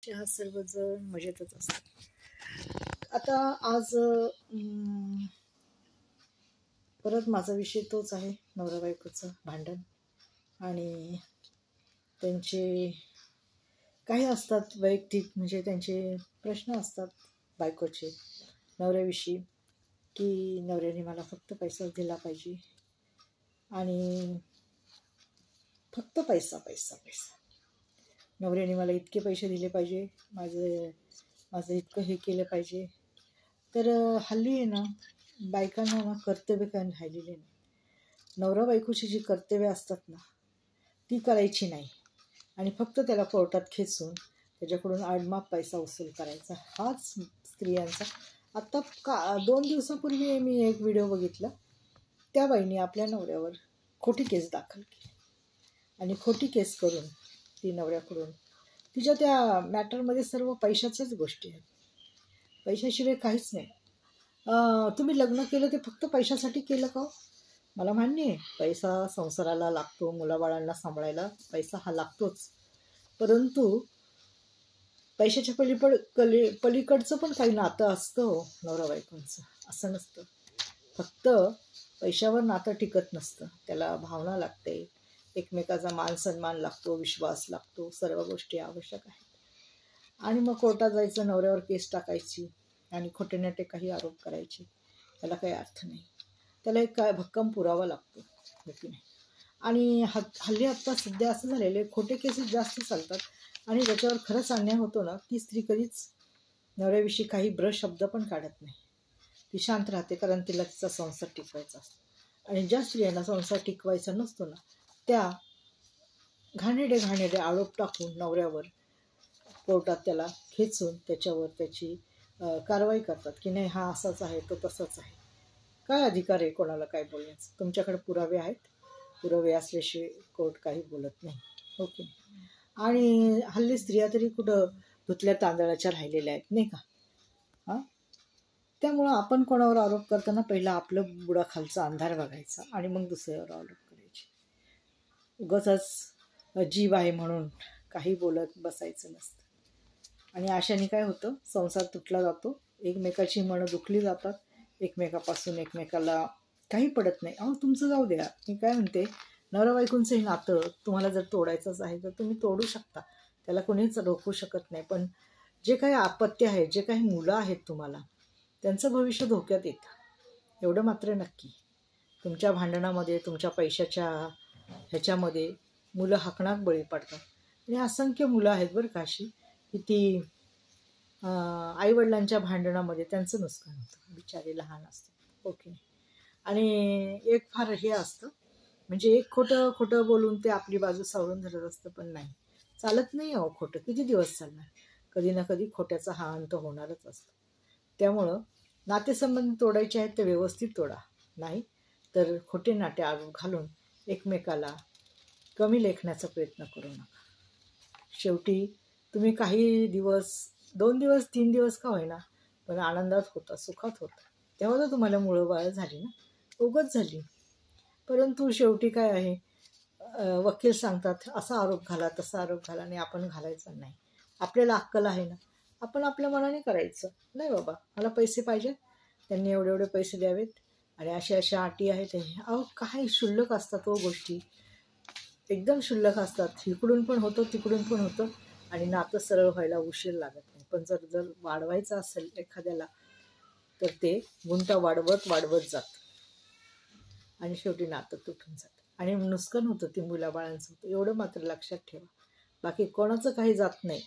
हा सर्वजण मजेतच असतात. आता आज परत माझा विषय तोच आहे, नवरा बायकोचं भांडण. आणि त्यांचे काही असतात वैयक्तिक, म्हणजे त्यांचे प्रश्न असतात बायकोचे नवऱ्याविषयी, की नवऱ्याने मला फक्त पैसा दिला पाहिजे आणि फक्त पैसा पैसा पैसा. नवऱ्याने मला इतके पैसे दिले पाहिजे, माझं इतकं हे केलं पाहिजे. तर हल्ली आहे ना, बायकांना ना कर्तव्य काय राहिलेले नाही. नवरा बायकोची जी कर्तव्य असतात ना, ती करायची नाही आणि फक्त त्याला कोर्टात खेचून त्याच्याकडून आडमाप पैसा वसूल करायचा, हाच स्त्रियांचा. आत्ता 2 दिवसापूर्वी मी एक व्हिडिओ बघितला. त्या बाईने आपल्या नवऱ्यावर खोटी केस दाखल केली आणि खोटी केस करून ती नवऱ्याकडून, तिच्या त्या मॅटरमध्ये सर्व पैशाच्याच गोष्टी आहेत, पैशाशिवाय काहीच नाही. तुम्ही लग्न केलं ते फक्त पैशासाठी केलं का? मला मान्य आहे, पैसा संसाराला लागतो, मुलाबाळांना सांभाळायला पैसा हा लागतोच, परंतु पैशाच्या पलीकडचं पण काही नातं असतं हो नवरा बायकोंचं. असं नसतं, फक्त पैशावर नातं टिकत नसतं, त्याला भावना लागते, एकमेकाचा मान सन्मान लागतो, विश्वास लागतो, सर्व गोष्टी आवश्यक आहेत. आणि मग कोर्टात जायचं, नवऱ्यावर केस टाकायची आणि खोटे नाटे काही आरोप करायचे, त्याला काही अर्थ नाही. त्याला एक काय भक्कम पुरावा लागतो, की नाही. आणि हल्ली आत्ता सध्या असं झालेलं आहे, खोटे केसेस जास्त चालतात आणि ज्याच्यावर खरंच अन्याय होतो ना, ती स्त्री कधीच नवऱ्याविषयी काही शब्द पण काढत नाही. ती शांत राहते, कारण तिला तिचा संसार टिकवायचा असतो. आणि ज्या स्त्रियांना संसार टिकवायचा नसतो ना, त्या घाणेरडे आरोप टाकून नवऱ्यावर कोर्टात त्याला खेचून त्याच्यावर त्याची कारवाई करतात, की नाही हा असाच आहे, तो तसाच आहे. काय अधिकार आहे कोणाला काय बोलण्याचं? तुमच्याकडे पुरावे आहेत, पुरावे असल्याशिवाय कोर्ट काही बोलत नाही, हो की नाही. आणि हल्ली स्त्रिया तरी कुठं धुतल्या तांदळाच्या राहिलेल्या आहेत, नाही का? हां, त्यामुळं आपण कोणावर आरोप करताना पहिला आपलं बुडाखालचा अंधार बघायचा आणि मग दुसऱ्यावर आरोप करायचे. उगाचच जीव आहे म्हणून काही बोलत बसायचं नसतं. आणि अशाने काय होतं, संसार तुटला जातो, एकमेकाची मनं दुखली जातात, एकमेकापासून एकमेकाला काही पडत नाही. तुमचं जाऊ द्या, मी काय म्हणते, नवरा बायकोंचं हे नातं तुम्हाला जर तोडायचंच आहे तर तुम्ही तोडू शकता, त्याला कोणीच रोखू शकत नाही. पण जे काही अपत्य आहे, जे काही मुलं आहेत तुम्हाला, त्यांचं भविष्य धोक्यात येतं, एवढं मात्र नक्की. तुमच्या भांडणामध्ये, तुमच्या पैशाच्या ह्याच्यामध्ये मुलं हाकणाक बळी पडतात. आणि असंख्य मुलं आहेत बरं का अशी, की ती आईवडिलांच्या भांडणामध्ये त्यांचं नुकसान होतं, बिचारे लहान असतात, ओके. आणि एक फार हे असतं, म्हणजे एक खोटं बोलून ते आपली बाजू सावरून धरत असतं, पण नाही, चालत नाही हो खोटं, किती दिवस चालणार? कधी ना कधी खोट्याचा हा अंत होणारच असतो. त्यामुळं नातेसंबंध तोडायचे आहेत ते व्यवस्थित तोडा, नाही तर खोटे नाटे आरोप घालून एकमेकाला कमी लेखण्याचा प्रयत्न करू नका. शेवटी तुम्ही काही दिवस, 2 दिवस 3 दिवस का होईना, पण आनंदात होता, सुखात होता, तेव्हा तर तुम्हाला मुळं बाळ झाली ना, उगाच झाली. परंतु शेवटी काय आहे, वकील सांगतात असा आरोप घाला, तसा आरोप घाला, आणि आपण घालायचा नाही. आपल्याला अक्कल आहे ना, आपण आपल्या मनाने करायचं. नाही बाबा, मला पैसे पाहिजेत, त्यांनी एवढे पैसे द्यावेत, आणि अशा अटी आहेत. काय क्षुल्लक असतात गोष्टी, एकदम क्षुल्लक असतात. इकडून पण होतं, तिकडून पण होतं, आणि नातं सरळ व्हायला उशीर लागत नाही. पण जर वाढवायचं असेल एखाद्याला, तर ते गुंता वाढवत जातं आणि शेवटी नातं तुटून जातं आणि नुकसान होतं, ते मुलाबाळांचं होतं. एवढं मात्र लक्षात ठेवा, बाकी कोणाचं काही जात नाही.